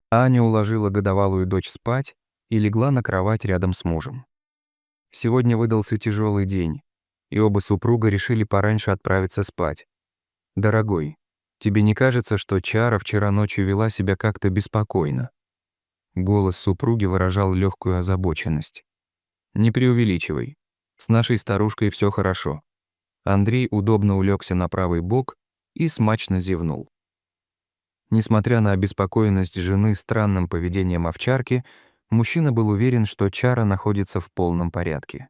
Аня уложила годовалую дочь спать и легла на кровать рядом с мужем. Сегодня выдался тяжелый день, и оба супруга решили пораньше отправиться спать. «Дорогой, тебе не кажется, что Чара вчера ночью вела себя как-то беспокойно?» Голос супруги выражал легкую озабоченность. «Не преувеличивай. С нашей старушкой все хорошо». Андрей удобно улегся на правый бок и смачно зевнул. Несмотря на обеспокоенность жены странным поведением овчарки, мужчина был уверен, что Чара находится в полном порядке.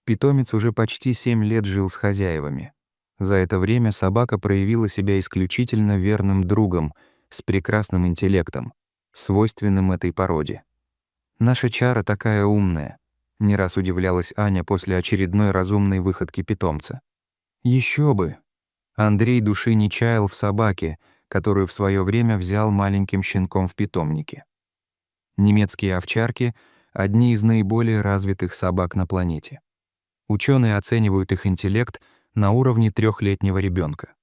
Питомец уже почти 7 лет жил с хозяевами. За это время собака проявила себя исключительно верным другом, с прекрасным интеллектом, свойственным этой породе. «Наша Чара такая умная», — не раз удивлялась Аня после очередной разумной выходки питомца. Еще бы! Андрей души не чаял в собаке, которую в свое время взял маленьким щенком в питомнике. Немецкие овчарки — одни из наиболее развитых собак на планете. Ученые оценивают их интеллект на уровне 3-летнего ребенка.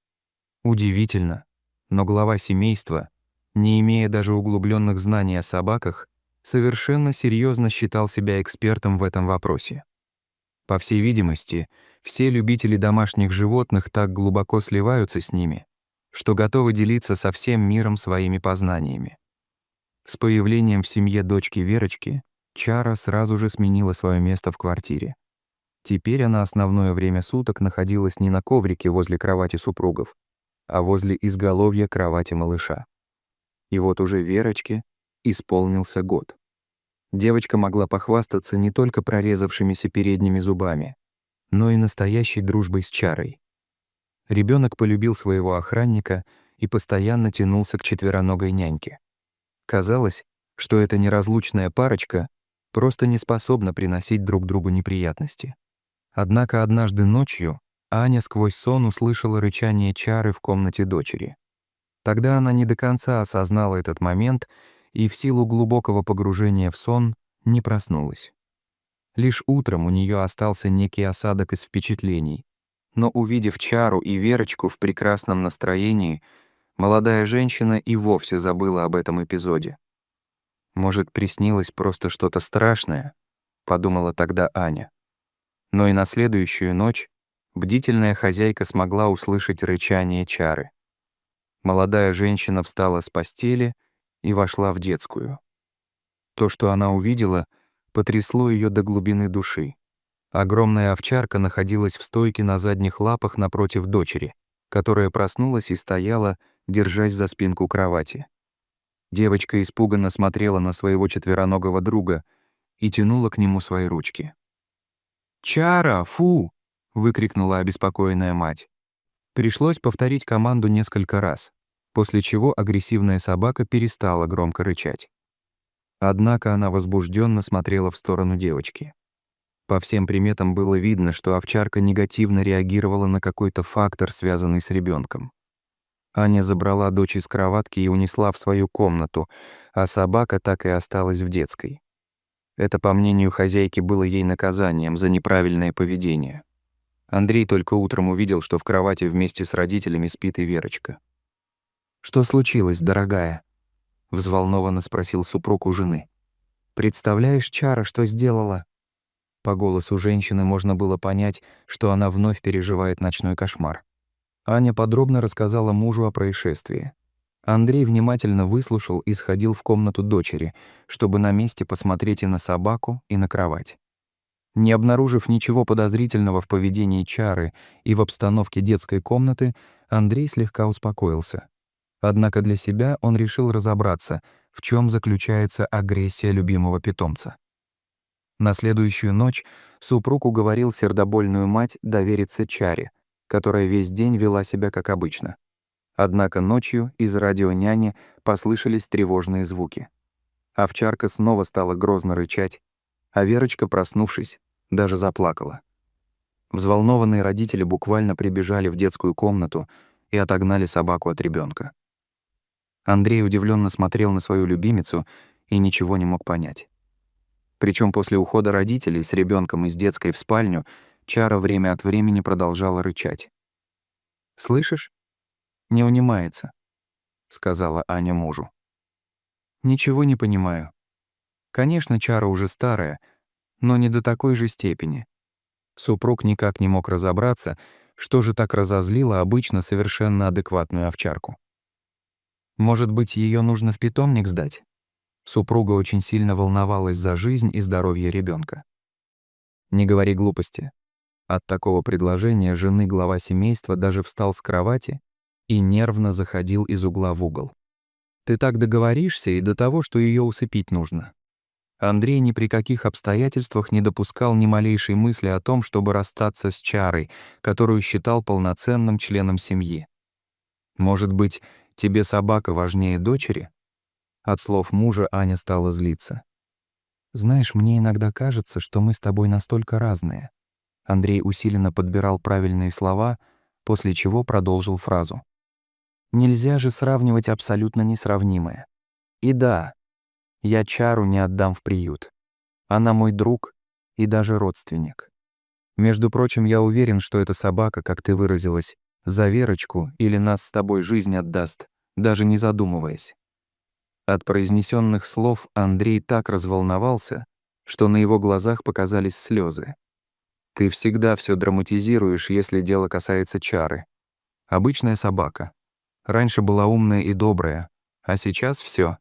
Удивительно, но глава семейства, не имея даже углубленных знаний о собаках, совершенно серьезно считал себя экспертом в этом вопросе. По всей видимости, все любители домашних животных так глубоко сливаются с ними, что готовы делиться со всем миром своими познаниями. С появлением в семье дочки Верочки Чара сразу же сменила свое место в квартире. Теперь она основное время суток находилась не на коврике возле кровати супругов, а возле изголовья кровати малыша. И вот уже Верочке исполнился год. Девочка могла похвастаться не только прорезавшимися передними зубами, но и настоящей дружбой с Чарой. Ребенок полюбил своего охранника и постоянно тянулся к четвероногой няньке. Казалось, что эта неразлучная парочка просто не способна приносить друг другу неприятности. Однако однажды ночью Аня сквозь сон услышала рычание Чары в комнате дочери. Тогда она не до конца осознала этот момент и в силу глубокого погружения в сон не проснулась. Лишь утром у нее остался некий осадок из впечатлений. Но увидев Чару и Верочку в прекрасном настроении, молодая женщина и вовсе забыла об этом эпизоде. «Может, приснилось просто что-то страшное?» — подумала тогда Аня. Но и на следующую ночь бдительная хозяйка смогла услышать рычание Чары. Молодая женщина встала с постели и вошла в детскую. То, что она увидела, потрясло ее до глубины души. Огромная овчарка находилась в стойке на задних лапах напротив дочери, которая проснулась и стояла, держась за спинку кровати. Девочка испуганно смотрела на своего четвероногого друга и тянула к нему свои ручки. «Чара, фу!» — выкрикнула обеспокоенная мать. Пришлось повторить команду несколько раз, после чего агрессивная собака перестала громко рычать. Однако она возбужденно смотрела в сторону девочки. По всем приметам было видно, что овчарка негативно реагировала на какой-то фактор, связанный с ребенком. Аня забрала дочь из кроватки и унесла в свою комнату, а собака так и осталась в детской. Это, по мнению хозяйки, было ей наказанием за неправильное поведение. Андрей только утром увидел, что в кровати вместе с родителями спит и Верочка. «Что случилось, дорогая?» — взволнованно спросил супруг у жены. «Представляешь, Чара, что сделала?» По голосу женщины можно было понять, что она вновь переживает ночной кошмар. Аня подробно рассказала мужу о происшествии. Андрей внимательно выслушал и сходил в комнату дочери, чтобы на месте посмотреть и на собаку, и на кровать. Не обнаружив ничего подозрительного в поведении Чары и в обстановке детской комнаты, Андрей слегка успокоился. Однако для себя он решил разобраться, в чем заключается агрессия любимого питомца. На следующую ночь супруг уговорил сердобольную мать довериться Чаре, которая весь день вела себя как обычно. Однако ночью из радионяни послышались тревожные звуки. Овчарка снова стала грозно рычать, а Верочка, проснувшись, даже заплакала. Взволнованные родители буквально прибежали в детскую комнату и отогнали собаку от ребенка. Андрей удивленно смотрел на свою любимицу и ничего не мог понять. Причем после ухода родителей с ребенком из детской в спальню Чара время от времени продолжала рычать. «Слышишь? Не унимается», — сказала Аня мужу. Ничего не понимаю. Конечно, чара уже старая, но не до такой же степени. Супруг никак не мог разобраться, что же так разозлило обычно совершенно адекватную овчарку. Может быть, ее нужно в питомник сдать? Супруга очень сильно волновалась за жизнь и здоровье ребенка. Не говори глупости. От такого предложения жены глава семейства даже встал с кровати и нервно заходил из угла в угол. Ты так договоришься и до того, что ее усыпить нужно. Андрей ни при каких обстоятельствах не допускал ни малейшей мысли о том, чтобы расстаться с Чарой, которую считал полноценным членом семьи. Может быть, тебе собака важнее дочери? От слов мужа Аня стала злиться. Знаешь, мне иногда кажется, что мы с тобой настолько разные. Андрей усиленно подбирал правильные слова, после чего продолжил фразу. Нельзя же сравнивать абсолютно несравнимое. И да, я Чару не отдам в приют. Она мой друг и даже родственник. Между прочим, я уверен, что эта собака, как ты выразилась, за Верочку или нас с тобой жизнь отдаст, даже не задумываясь. От произнесенных слов Андрей так разволновался, что на его глазах показались слезы. Ты всегда все драматизируешь, если дело касается Чары. Обычная собака. Раньше была умная и добрая, а сейчас все.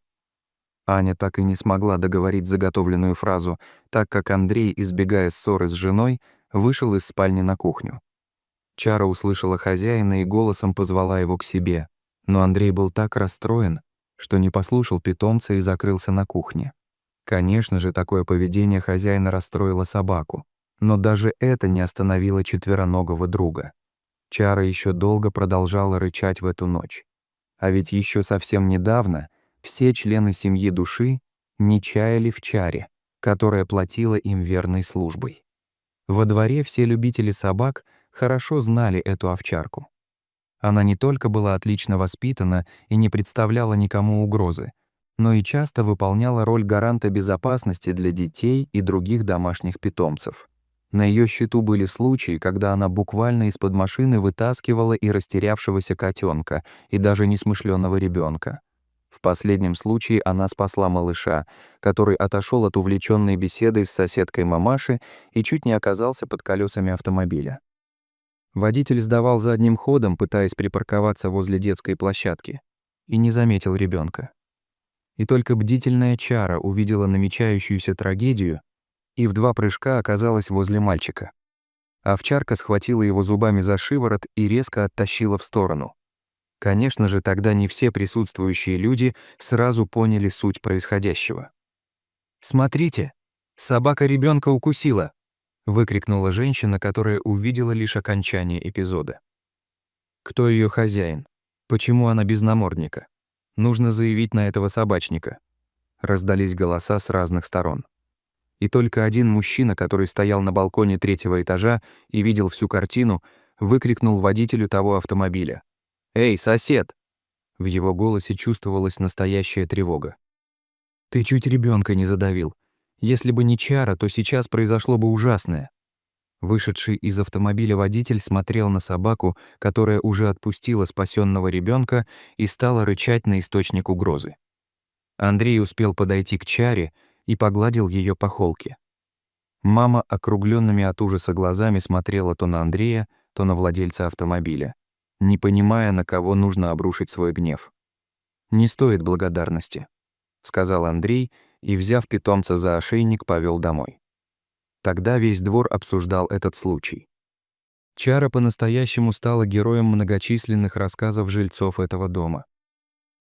Аня так и не смогла договорить заготовленную фразу, так как Андрей, избегая ссоры с женой, вышел из спальни на кухню. Чара услышала хозяина и голосом позвала его к себе, но Андрей был так расстроен, что не послушал питомца и закрылся на кухне. Конечно же, такое поведение хозяина расстроило собаку, но даже это не остановило четвероногого друга. Чара еще долго продолжала рычать в эту ночь. А ведь еще совсем недавно все члены семьи души не чаяли в Чаре, которая платила им верной службой. Во дворе все любители собак хорошо знали эту овчарку. Она не только была отлично воспитана и не представляла никому угрозы, но и часто выполняла роль гаранта безопасности для детей и других домашних питомцев. На ее счету были случаи, когда она буквально из-под машины вытаскивала и растерявшегося котенка, и даже несмышленного ребенка. В последнем случае она спасла малыша, который отошел от увлеченной беседы с соседкой мамаши и чуть не оказался под колесами автомобиля. Водитель сдавал задним ходом, пытаясь припарковаться возле детской площадки, и не заметил ребенка. И только бдительная Чара увидела намечающуюся трагедию и в 2 прыжка оказалась возле мальчика. Овчарка схватила его зубами за шиворот и резко оттащила в сторону. Конечно же, тогда не все присутствующие люди сразу поняли суть происходящего. «Смотрите, собака ребенка укусила!» — выкрикнула женщина, которая увидела лишь окончание эпизода. Кто ее хозяин? Почему она без намордника? Нужно заявить на этого собачника. Раздались голоса с разных сторон. И только один мужчина, который стоял на балконе 3-го этажа и видел всю картину, выкрикнул водителю того автомобиля. «Эй, сосед!» В его голосе чувствовалась настоящая тревога. «Ты чуть ребенка не задавил. Если бы не Чара, то сейчас произошло бы ужасное». Вышедший из автомобиля водитель смотрел на собаку, которая уже отпустила спасенного ребенка и стала рычать на источник угрозы. Андрей успел подойти к Чаре и погладил ее по холке. Мама округленными от ужаса глазами смотрела то на Андрея, то на владельца автомобиля, не понимая, на кого нужно обрушить свой гнев. «Не стоит благодарности», — сказал Андрей и, взяв питомца за ошейник, повел домой. Тогда весь двор обсуждал этот случай. Чара по-настоящему стала героем многочисленных рассказов жильцов этого дома.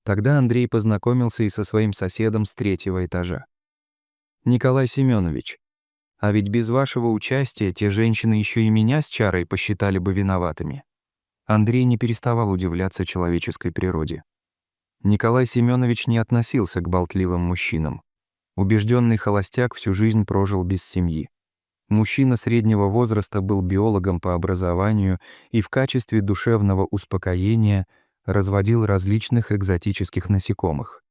Тогда Андрей познакомился и со своим соседом с 3-го этажа. «Николай Семенович, а ведь без вашего участия те женщины еще и меня с Чарой посчитали бы виноватыми». Андрей не переставал удивляться человеческой природе. Николай Семенович не относился к болтливым мужчинам. Убежденный холостяк всю жизнь прожил без семьи. Мужчина среднего возраста был биологом по образованию и в качестве душевного успокоения разводил различных экзотических насекомых.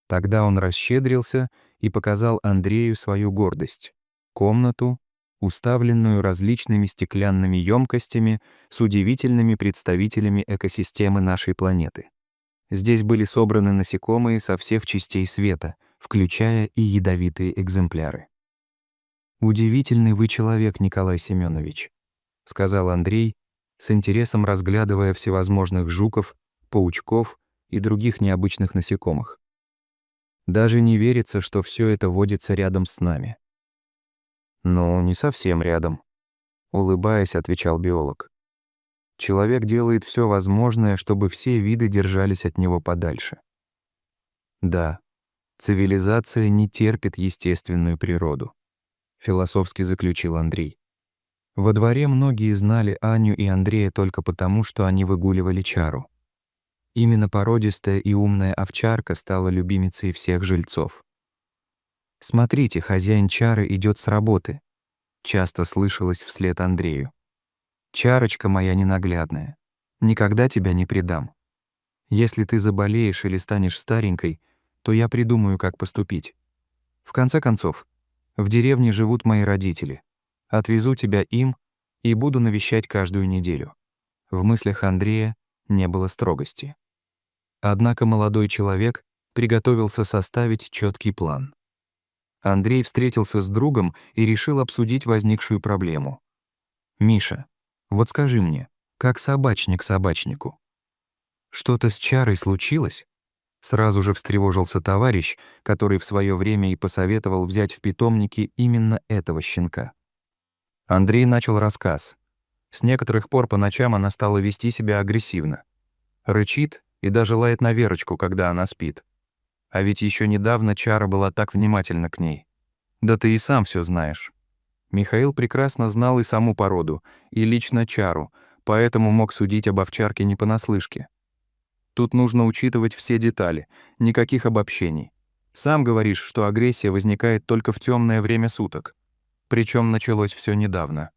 Тогда он расщедрился и показал Андрею свою гордость — комнату, уставленную различными стеклянными емкостями с удивительными представителями экосистемы нашей планеты. Здесь были собраны насекомые со всех частей света, включая и ядовитые экземпляры. «Удивительный вы человек, Николай Семенович», — сказал Андрей, с интересом разглядывая всевозможных жуков, паучков и других необычных насекомых. «Даже не верится, что все это водится рядом с нами». «Ну, не совсем рядом», — улыбаясь, отвечал биолог. «Человек делает все возможное, чтобы все виды держались от него подальше». «Да, цивилизация не терпит естественную природу», — философски заключил Андрей. Во дворе многие знали Аню и Андрея только потому, что они выгуливали Чару. Именно породистая и умная овчарка стала любимицей всех жильцов. «Смотрите, хозяин Чары идет с работы», — часто слышалось вслед Андрею. «Чарочка моя ненаглядная, никогда тебя не предам. Если ты заболеешь или станешь старенькой, то я придумаю, как поступить. В конце концов, в деревне живут мои родители. Отвезу тебя им и буду навещать каждую неделю». В мыслях Андрея не было строгости. Однако молодой человек приготовился составить четкий план. Андрей встретился с другом и решил обсудить возникшую проблему. «Миша, вот скажи мне, как собачник собачнику? Что-то с Чарой случилось?» Сразу же встревожился товарищ, который в свое время и посоветовал взять в питомники именно этого щенка. Андрей начал рассказ. С некоторых пор по ночам она стала вести себя агрессивно. Рычит и даже лает на Верочку, когда она спит. А ведь еще недавно Чара была так внимательна к ней. Да ты и сам все знаешь. Михаил прекрасно знал и саму породу, и лично Чару, поэтому мог судить об овчарке не понаслышке. Тут нужно учитывать все детали, никаких обобщений. Сам говоришь, что агрессия возникает только в темное время суток. Причем началось все недавно.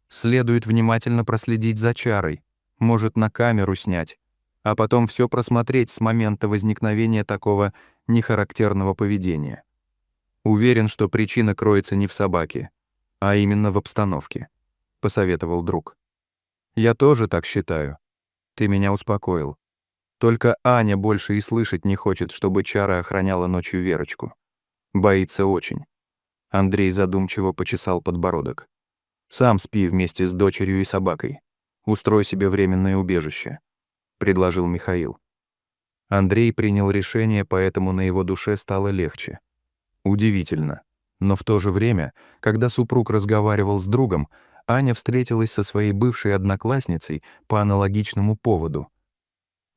Следует внимательно проследить за Чарой, может на камеру снять, а потом все просмотреть с момента возникновения такого нехарактерного поведения. Уверен, что причина кроется не в собаке, а именно в обстановке, посоветовал друг. Я тоже так считаю. Ты меня успокоил. Только Аня больше и слышать не хочет, чтобы Чара охраняла ночью Верочку. Боится очень. Андрей задумчиво почесал подбородок. Сам спи вместе с дочерью и собакой. Устрой себе временное убежище, предложил Михаил. Андрей принял решение, поэтому на его душе стало легче. Удивительно. Но в то же время, когда супруг разговаривал с другом, Аня встретилась со своей бывшей одноклассницей по аналогичному поводу.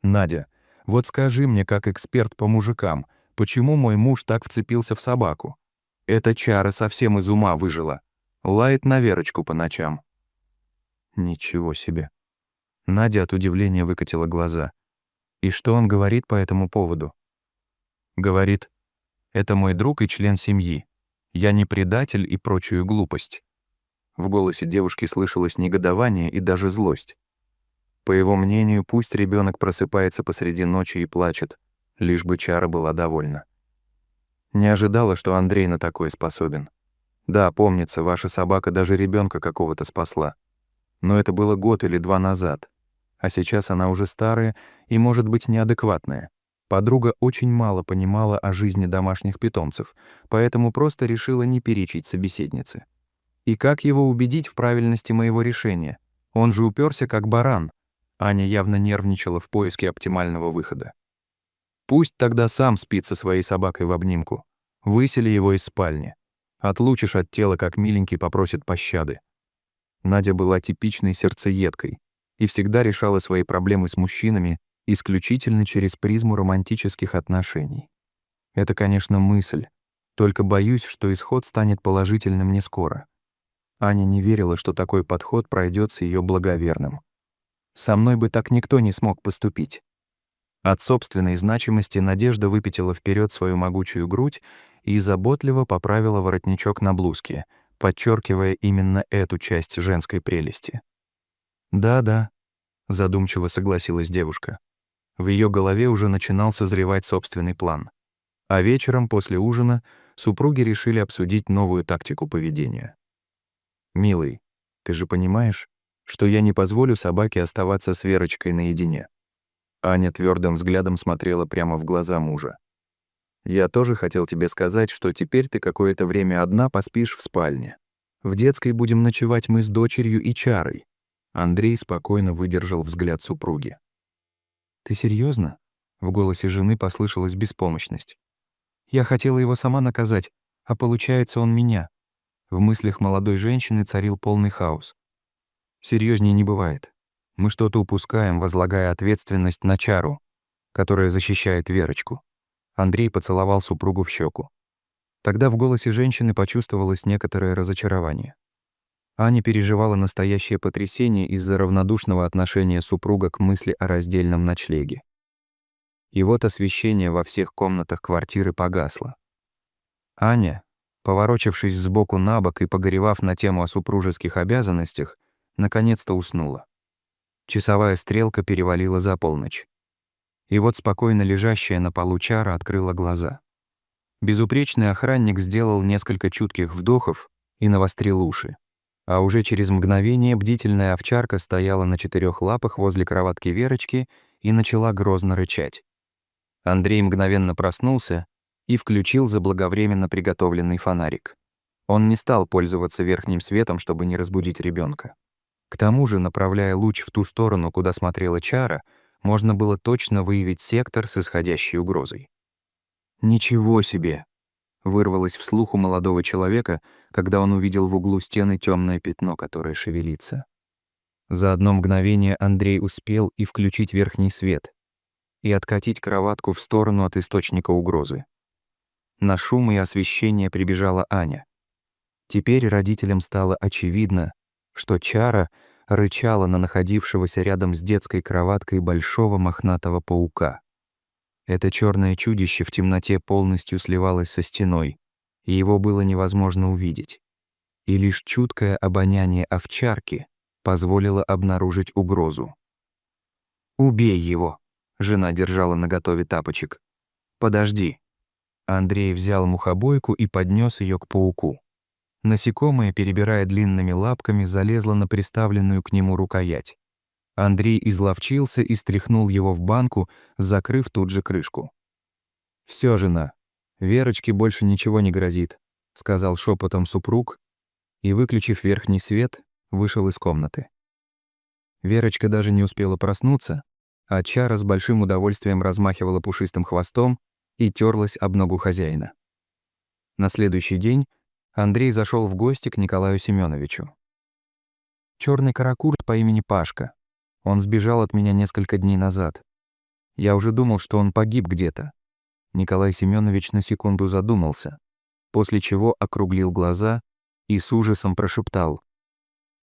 «Надя, вот скажи мне, как эксперт по мужикам, почему мой муж так вцепился в собаку? Эта Чара совсем из ума выжила. Лает на Верочку по ночам». Ничего себе. Надя от удивления выкатила глаза. И что он говорит по этому поводу? Говорит: «Это мой друг и член семьи. Я не предатель и прочую глупость». В голосе девушки слышалось негодование и даже злость. По его мнению, пусть ребенок просыпается посреди ночи и плачет, лишь бы Чара была довольна. Не ожидала, что Андрей на такое способен. Да, помнится, ваша собака даже ребенка какого-то спасла. Но это было год или два назад. А сейчас она уже старая и, может быть, неадекватная. Подруга очень мало понимала о жизни домашних питомцев, поэтому просто решила не перечить собеседнице. И как его убедить в правильности моего решения? Он же уперся как баран. Аня явно нервничала в поиске оптимального выхода. Пусть тогда сам спит со своей собакой в обнимку. Высели его из спальни. Отлучишь от тела, как миленький попросит пощады. Надя была типичной сердцеедкой и всегда решала свои проблемы с мужчинами исключительно через призму романтических отношений. Это, конечно, мысль, только боюсь, что исход станет положительным не скоро. Аня не верила, что такой подход пройдет с ее благоверным. Со мной бы так никто не смог поступить. От собственной значимости Надежда выпятила вперед свою могучую грудь и заботливо поправила воротничок на блузке, подчеркивая именно эту часть женской прелести. «Да-да», — задумчиво согласилась девушка. В ее голове уже начинал созревать собственный план. А вечером после ужина супруги решили обсудить новую тактику поведения. «Милый, ты же понимаешь, что я не позволю собаке оставаться с Верочкой наедине. Аня твердым взглядом смотрела прямо в глаза мужа. «Я тоже хотел тебе сказать, что теперь ты какое-то время одна поспишь в спальне. В детской будем ночевать мы с дочерью и Чарой». Андрей спокойно выдержал взгляд супруги. «Ты серьезно? В голосе жены послышалась беспомощность. «Я хотела его сама наказать, а получается, он меня». В мыслях молодой женщины царил полный хаос. Серьезнее не бывает. Мы что-то упускаем, возлагая ответственность на Чару, которая защищает Верочку. Андрей поцеловал супругу в щеку. Тогда в голосе женщины почувствовалось некоторое разочарование. Аня переживала настоящее потрясение из-за равнодушного отношения супруга к мысли о раздельном ночлеге. И вот освещение во всех комнатах квартиры погасло. Аня, поворочившись сбоку на бок и погоревав на тему о супружеских обязанностях, наконец-то уснула. Часовая стрелка перевалила за полночь. И вот спокойно лежащая на полу Чара открыла глаза. Безупречный охранник сделал несколько чутких вдохов и навострил уши. А уже через мгновение бдительная овчарка стояла на 4 лапах возле кроватки Верочки и начала грозно рычать. Андрей мгновенно проснулся и включил заблаговременно приготовленный фонарик. Он не стал пользоваться верхним светом, чтобы не разбудить ребенка. К тому же, направляя луч в ту сторону, куда смотрела Чара, можно было точно выявить сектор с исходящей угрозой. «Ничего себе!» — вырвалось вслух у молодого человека, когда он увидел в углу стены темное пятно, которое шевелится. За одно мгновение Андрей успел и включить верхний свет, и откатить кроватку в сторону от источника угрозы. На шум и освещение прибежала Аня. Теперь родителям стало очевидно, что Чара рычала на находившегося рядом с детской кроваткой большого мохнатого паука. Это черное чудище в темноте полностью сливалось со стеной, и его было невозможно увидеть. И лишь чуткое обоняние овчарки позволило обнаружить угрозу. «Убей его!» — жена держала наготове тапочек. «Подожди». Андрей взял мухобойку и поднес ее к пауку. Насекомое, перебирая длинными лапками, залезло на приставленную к нему рукоять. Андрей изловчился и стряхнул его в банку, закрыв тут же крышку. «Всё, жена, Верочке больше ничего не грозит», — сказал шепотом супруг и, выключив верхний свет, вышел из комнаты. Верочка даже не успела проснуться, а Чара с большим удовольствием размахивала пушистым хвостом и терлась об ногу хозяина. На следующий день Андрей зашел в гости к Николаю Семеновичу. Черный каракурт по имени Пашка. Он сбежал от меня несколько дней назад. Я уже думал, что он погиб где-то. Николай Семенович на секунду задумался, после чего округлил глаза и с ужасом прошептал: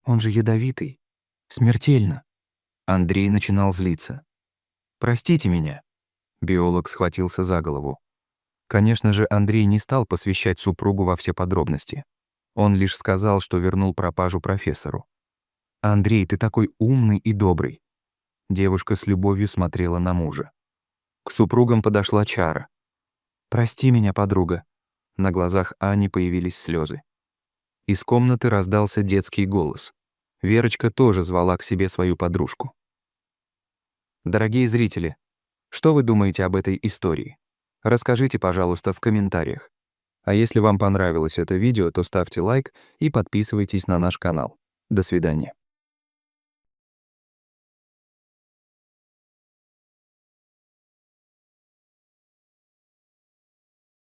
«Он же ядовитый. Смертельно». Андрей начинал злиться. «Простите меня». Биолог схватился за голову. Конечно же, Андрей не стал посвящать супругу во все подробности. Он лишь сказал, что вернул пропажу профессору. «Андрей, ты такой умный и добрый». Девушка с любовью смотрела на мужа. К супругам подошла Чара. «Прости меня, подруга». На глазах Ани появились слезы. Из комнаты раздался детский голос. Верочка тоже звала к себе свою подружку. Дорогие зрители, что вы думаете об этой истории? Расскажите, пожалуйста, в комментариях. А если вам понравилось это видео, то ставьте лайк и подписывайтесь на наш канал. До свидания.